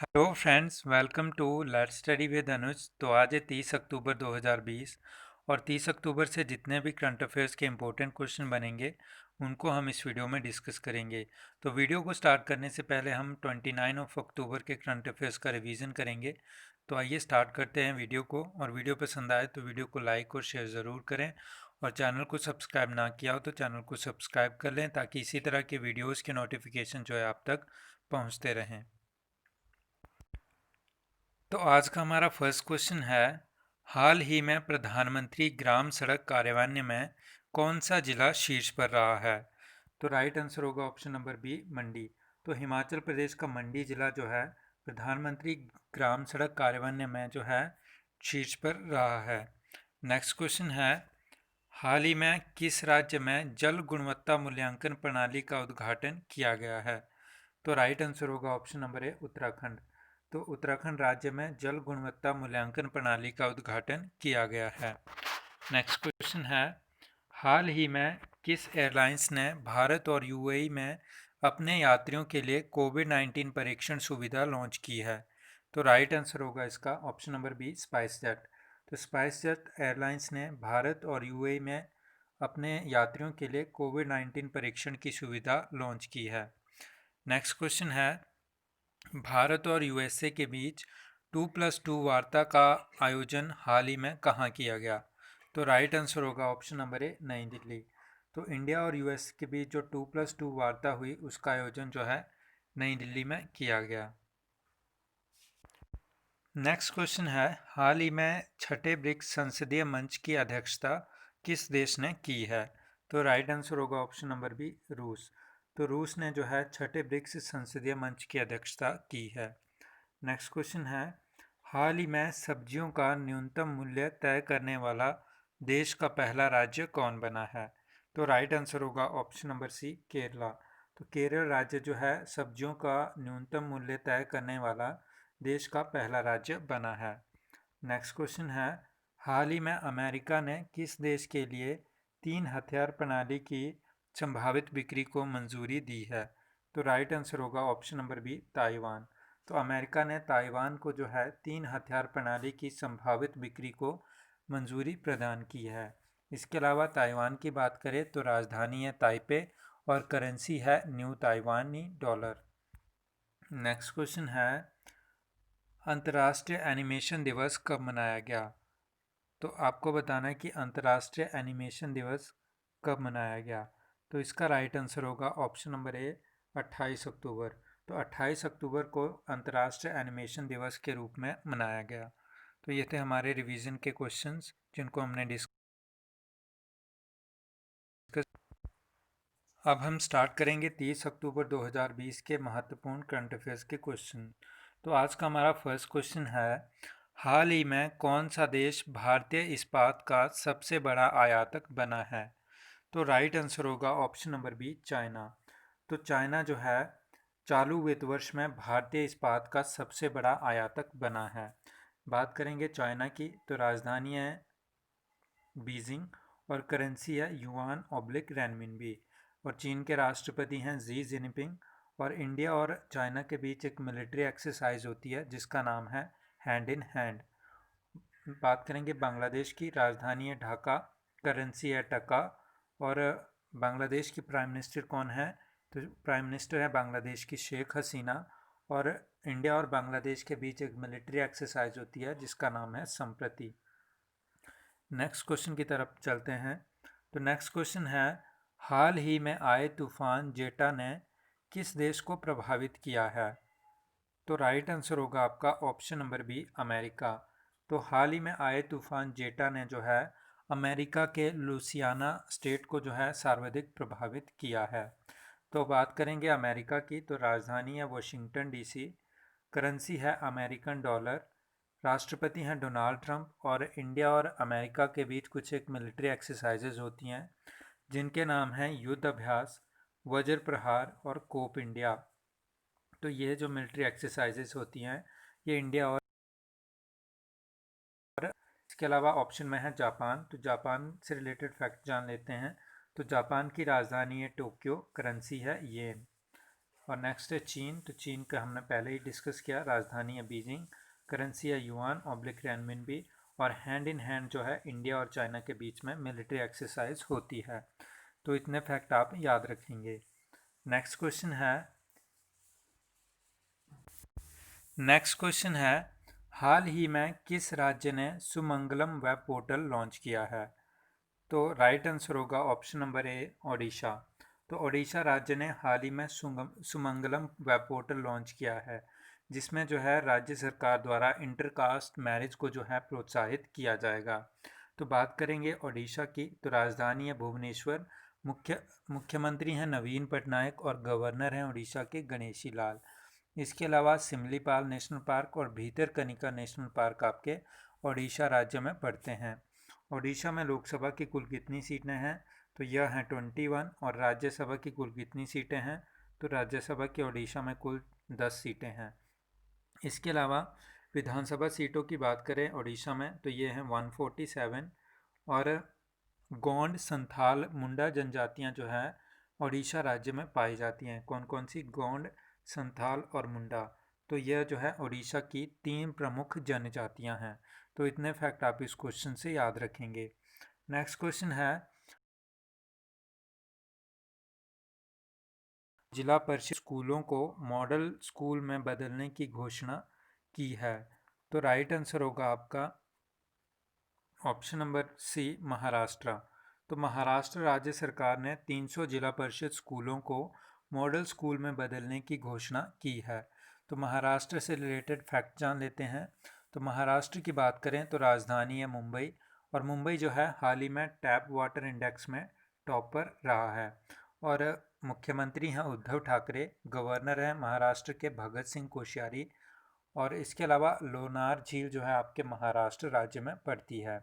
Hello friends, welcome to let's study with Anuj. तो आज है 30 अक्टूबर 2020 और 30 अक्टूबर से जितने भी करंट अफेयर्स के इम्पोर्टेंट क्वेश्चन बनेंगे उनको हम इस वीडियो में डिस्कस करेंगे। तो वीडियो को स्टार्ट करने से पहले हम 29 ऑफ अक्टूबर के करंट अफेयर्स का रिवीजन करेंगे। तो आइए स्टार्ट करते हैं वीडियो को। और वीडियो पसंद आए तो वीडियो को लाइक और शेयर ज़रूर करें, और चैनल को सब्सक्राइब ना किया हो तो चैनल को सब्सक्राइब कर लें ताकि इसी तरह के वीडियोज़ के नोटिफिकेशन जो है आप तक पहुँचते रहें। तो आज का हमारा फर्स्ट क्वेश्चन है, हाल ही में प्रधानमंत्री ग्राम सड़क कार्यान्वयन में कौन सा जिला शीर्ष पर रहा है? तो राइट आंसर होगा ऑप्शन नंबर बी, मंडी। तो हिमाचल प्रदेश का मंडी जिला जो है प्रधानमंत्री ग्राम सड़क कार्यान्वयन में जो है शीर्ष पर रहा है। नेक्स्ट क्वेश्चन है, हाल ही में किस राज्य में जल गुणवत्ता मूल्यांकन प्रणाली का उद्घाटन किया गया है? तो राइट आंसर होगा ऑप्शन नंबर ए, उत्तराखंड। तो उत्तराखंड राज्य में जल गुणवत्ता मूल्यांकन प्रणाली का उद्घाटन किया गया है। नेक्स्ट क्वेश्चन है, हाल ही में किस एयरलाइंस ने भारत और यूएई में अपने यात्रियों के लिए कोविड-19 परीक्षण सुविधा लॉन्च की है? तो राइट आंसर होगा इसका option number B, SpiceJet. तो स्पाइस जेट एयरलाइंस ने भारत और यूएई में अपने यात्रियों के लिए कोविड-19 परीक्षण की सुविधा लॉन्च की है। नेक्स्ट क्वेश्चन है, भारत और यूएसए के बीच 2+2 वार्ता का आयोजन हाल ही में कहाँ किया गया? तो राइट आंसर होगा ऑप्शन नंबर ए, नई दिल्ली। तो इंडिया और यूएस के बीच जो 2+2 वार्ता हुई उसका आयोजन जो है नई दिल्ली में किया गया। नेक्स्ट क्वेश्चन है, हाल ही में छठे ब्रिक्स संसदीय मंच की अध्यक्षता किस देश ने की है? तो राइट आंसर होगा ऑप्शन नंबर बी, रूस। तो रूस ने जो है छठे ब्रिक्स संसदीय मंच की अध्यक्षता की है। नेक्स्ट क्वेश्चन है, हाल ही में सब्जियों का न्यूनतम मूल्य तय करने वाला देश का पहला राज्य कौन बना है? तो राइट आंसर होगा ऑप्शन नंबर सी, केरला। तो केरल राज्य जो है सब्जियों का न्यूनतम मूल्य तय करने वाला देश का पहला राज्य बना है। नेक्स्ट क्वेश्चन है, हाल ही में अमेरिका ने किस देश के लिए 3 हथियार प्रणाली की संभावित बिक्री को मंजूरी दी है? तो राइट आंसर होगा ऑप्शन नंबर बी, ताइवान। तो अमेरिका ने ताइवान को जो है 3 हथियार प्रणाली की संभावित बिक्री को मंजूरी प्रदान की है। इसके अलावा ताइवान की बात करें तो राजधानी है ताइपे और करेंसी है न्यू ताइवानी डॉलर। नेक्स्ट क्वेश्चन है, अंतर्राष्ट्रीय एनिमेशन दिवस कब मनाया गया? तो आपको बताना है कि अंतर्राष्ट्रीय एनिमेशन दिवस कब मनाया गया। तो इसका राइट आंसर होगा ऑप्शन नंबर ए, 28 अक्टूबर। तो 28 अक्टूबर को अंतर्राष्ट्रीय एनिमेशन दिवस के रूप में मनाया गया। तो ये थे हमारे रिवीजन के क्वेश्चंस जिनको हमने डिस्कस। अब हम स्टार्ट करेंगे 30 अक्टूबर 2020 के महत्वपूर्ण करंट अफेयर्स के क्वेश्चन। तो आज का हमारा फर्स्ट क्वेश्चन है, हाल ही में कौन सा देश भारतीय इस्पात का सबसे बड़ा आयातक बना है? तो राइट आंसर होगा ऑप्शन नंबर बी, चाइना। तो चाइना जो है चालू वित्त वर्ष में भारतीय इस्पात का सबसे बड़ा आयातक बना है। बात करेंगे चाइना की तो राजधानी है बीजिंग और करेंसी है युआन ऑब्लिक रेनमिनबी। और चीन के राष्ट्रपति हैं जी जिनपिंग। और इंडिया और चाइना के बीच एक मिलिट्री एक्सरसाइज होती है जिसका नाम है हैंड इन हैंड। बात करेंगे बांग्लादेश की, राजधानी है ढाका, करेंसी है टका। और बांग्लादेश की प्राइम मिनिस्टर कौन है? तो प्राइम मिनिस्टर है बांग्लादेश की शेख हसीना। और इंडिया और बांग्लादेश के बीच एक मिलिट्री एक्सरसाइज होती है जिसका नाम है संप्रति। नेक्स्ट क्वेश्चन की तरफ चलते हैं। तो नेक्स्ट क्वेश्चन है, हाल ही में आए तूफान जेटा ने किस देश को प्रभावित किया है? तो राइट आंसर होगा आपका ऑप्शन नंबर बी, अमेरिका। तो हाल ही में आए तूफान जेटा ने जो है अमेरिका के लुसियाना स्टेट को जो है सर्वाधिक प्रभावित किया है। तो बात करेंगे अमेरिका की तो राजधानी है वाशिंगटन डीसी, करेंसी है अमेरिकन डॉलर, राष्ट्रपति हैं डोनाल्ड ट्रंप। और इंडिया और अमेरिका के बीच कुछ एक मिलिट्री एक्सरसाइजेज होती हैं जिनके नाम हैं युद्ध अभ्यास, वज्र प्रहार और कोप इंडिया। तो ये जो मिलिट्री एक्सरसाइजेज होती हैं ये इंडिया और इसके अलावा ऑप्शन में है जापान। तो जापान से रिलेटेड फैक्ट जान लेते हैं। तो जापान की राजधानी है टोक्यो, करेंसी है येन। और नेक्स्ट है चीन, तो चीन का हमने पहले ही डिस्कस किया, राजधानी है बीजिंग, करेंसी है युआन ऑब्लिक रेनमिनबी, और हैंड इन हैंड जो है इंडिया और चाइना के बीच में मिलिट्री एक्सरसाइज होती है। तो इतने फैक्ट आप याद रखेंगे। नेक्स्ट क्वेश्चन है हाल ही में किस राज्य ने सुमंगलम वेब पोर्टल लॉन्च किया है? तो राइट आंसर होगा ऑप्शन नंबर ए, ओडिशा। तो ओडिशा राज्य ने हाल ही में सुमंगलम वेब पोर्टल लॉन्च किया है, जिसमें जो है राज्य सरकार द्वारा इंटरकास्ट मैरिज को जो है प्रोत्साहित किया जाएगा। तो बात करेंगे ओडिशा की, तो राजधानी है भुवनेश्वर, मुख्यमंत्री हैं नवीन पटनायक और गवर्नर हैं ओडिशा के गणेशी लाल। इसके अलावा सिमलीपाल नेशनल पार्क और भीतरकनिका नेशनल पार्क आपके ओडिशा राज्य में पड़ते हैं। ओडिशा में लोकसभा की कुल कितनी सीटें हैं? तो यह हैं 21, और राज्यसभा की कुल कितनी सीटें हैं? तो राज्यसभा की ओडिशा में कुल 10 सीटें हैं। इसके अलावा विधानसभा सीटों की बात करें ओडिशा में, तो ये हैं 147, और गोंड, संथाल, मुंडा जनजातियां जो है ओडिशा राज्य में पाई जाती हैं। कौन कौन सी? गोंड, संथाल और मुंडा। तो यह जो है ओडिशा की 3 प्रमुख जनजातियां हैं। तो इतने फैक्ट आप इस क्वेश्चन से याद रखेंगे। नेक्स्ट क्वेश्चन है जिला परिषद स्कूलों को मॉडल स्कूल में बदलने की घोषणा की है। तो राइट आंसर होगा आपका ऑप्शन नंबर सी, महाराष्ट्र। तो महाराष्ट्र राज्य सरकार ने 300 जिला परिषद स्कूलों को मॉडल स्कूल में बदलने की घोषणा की है। तो महाराष्ट्र से रिलेटेड फैक्ट जान लेते हैं। तो महाराष्ट्र की बात करें तो राजधानी है मुंबई, और मुंबई जो है हाल ही में टैप वाटर इंडेक्स में टॉपर रहा है। और मुख्यमंत्री हैं उद्धव ठाकरे, गवर्नर हैं महाराष्ट्र के भगत सिंह कोश्यारी, और इसके अलावा लोनार झील जो है आपके महाराष्ट्र राज्य में पड़ती है।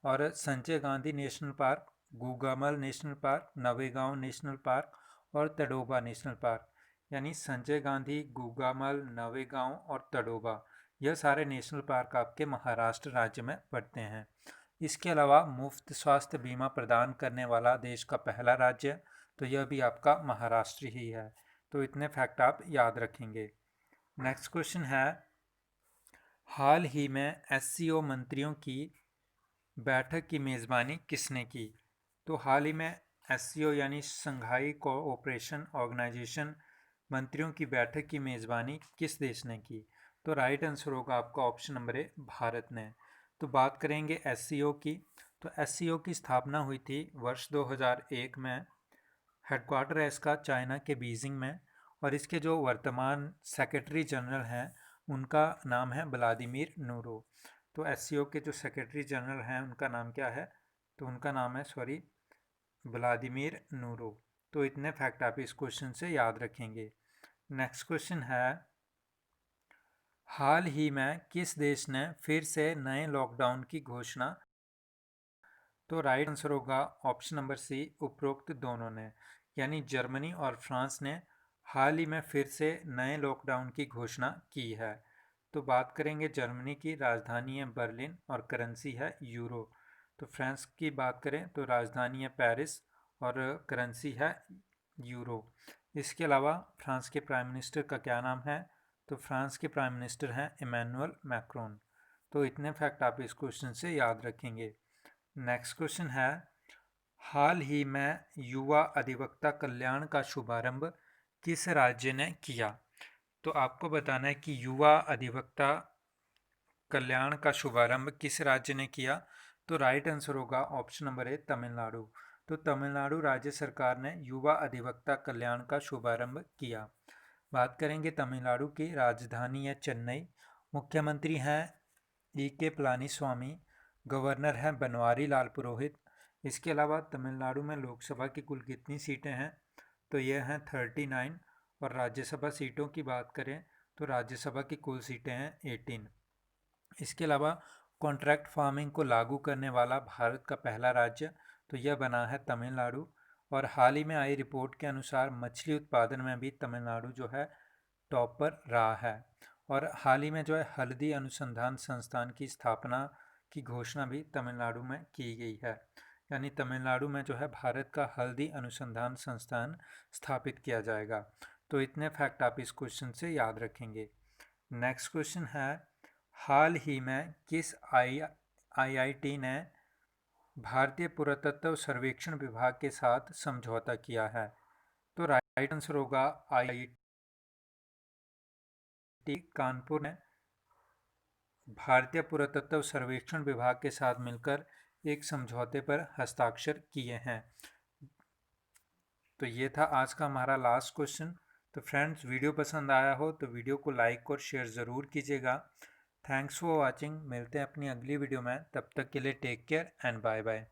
और Sanjay Gandhi national park, Gugamal national park, Navegaon national park और तडोबा नेशनल पार्क, यानी संजय गांधी, गुगामल, नवेगांव और तडोबा, यह सारे नेशनल पार्क आपके महाराष्ट्र राज्य में पड़ते हैं। इसके अलावा मुफ्त स्वास्थ्य बीमा प्रदान करने वाला देश का पहला राज्य, तो यह भी आपका महाराष्ट्र ही है। तो इतने फैक्ट आप याद रखेंगे। नेक्स्ट क्वेश्चन है हाल ही में एससीओ मंत्रियों की बैठक की मेज़बानी किसने की? तो हाल ही में एससीओ यानी शंघाई कोऑपरेशन ऑर्गेनाइजेशन मंत्रियों की बैठक की मेज़बानी किस देश ने की? तो राइट आंसर होगा आपका ऑप्शन नंबर ए, भारत ने। तो बात करेंगे एससीओ की, तो एससीओ की स्थापना हुई थी वर्ष 2001 में। हेडक्वार्टर है इसका चाइना के बीजिंग में, और इसके जो वर्तमान सेक्रेटरी जनरल हैं उनका नाम है व्लादिमीर नूरो। तो एससीओ के जो सेक्रेटरी जनरल हैं उनका नाम क्या है? तो उनका नाम है व्लादिमीर नूरो। तो इतने फैक्ट आप इस क्वेश्चन से याद रखेंगे। नेक्स्ट क्वेश्चन है हाल ही में किस देश ने फिर से नए लॉकडाउन की घोषणा? तो राइट आंसर होगा ऑप्शन नंबर सी, उपरोक्त दोनों ने, यानी जर्मनी और फ्रांस ने हाल ही में फिर से नए लॉकडाउन की घोषणा की है। तो बात करेंगे जर्मनी की, राजधानी है बर्लिन और करेंसी है यूरो। तो फ्रांस की बात करें तो राजधानी है पेरिस और करेंसी है यूरो। इसके अलावा फ्रांस के प्राइम मिनिस्टर का क्या नाम है? तो फ्रांस के प्राइम मिनिस्टर हैं इमैनुअल मैक्रोन। तो इतने फैक्ट आप इस क्वेश्चन से याद रखेंगे। नेक्स्ट क्वेश्चन है हाल ही में युवा अधिवक्ता कल्याण का शुभारंभ किस राज्य ने किया? तो आपको बताना है कि युवा अधिवक्ता कल्याण का शुभारंभ किस राज्य ने किया? तो राइट आंसर होगा ऑप्शन नंबर ए, तमिलनाडु। तो तमिलनाडु राज्य सरकार ने युवा अधिवक्ता कल्याण का शुभारंभ किया। बात करेंगे तमिलनाडु की, राजधानी है चेन्नई, मुख्यमंत्री हैं E.K. पलानीस्वामी, गवर्नर हैं बनवारी लाल पुरोहित। इसके अलावा तमिलनाडु में लोकसभा की कुल कितनी सीटें हैं? तो ये हैं 39, और राज्यसभा सीटों की बात करें तो राज्यसभा की कुल सीटें हैं 18। इसके अलावा कॉन्ट्रैक्ट फार्मिंग को लागू करने वाला भारत का पहला राज्य, तो यह बना है तमिलनाडु। और हाल ही में आई रिपोर्ट के अनुसार मछली उत्पादन में भी तमिलनाडु जो है टॉप पर रहा है। और हाल ही में जो है हल्दी अनुसंधान संस्थान की स्थापना की घोषणा भी तमिलनाडु में की गई है, यानी तमिलनाडु में जो है भारत का हल्दी अनुसंधान संस्थान स्थापित किया जाएगा। तो इतने फैक्ट आप इस क्वेश्चन से याद रखेंगे। नेक्स्ट क्वेश्चन है, हाल ही में किस आईआईटी ने भारतीय पुरातत्व सर्वेक्षण विभाग के साथ समझौता किया है? तो राइट आंसर होगा आईआईटी कानपुर ने भारतीय पुरातत्व सर्वेक्षण विभाग के साथ मिलकर एक समझौते पर हस्ताक्षर किए हैं। तो ये था आज का हमारा लास्ट क्वेश्चन। तो फ्रेंड्स, वीडियो पसंद आया हो तो वीडियो को लाइक और शेयर ज़रूर कीजिएगा। Thanks for watching. मिलते हैं अपनी अगली वीडियो में, तब तक के लिए take care and bye bye.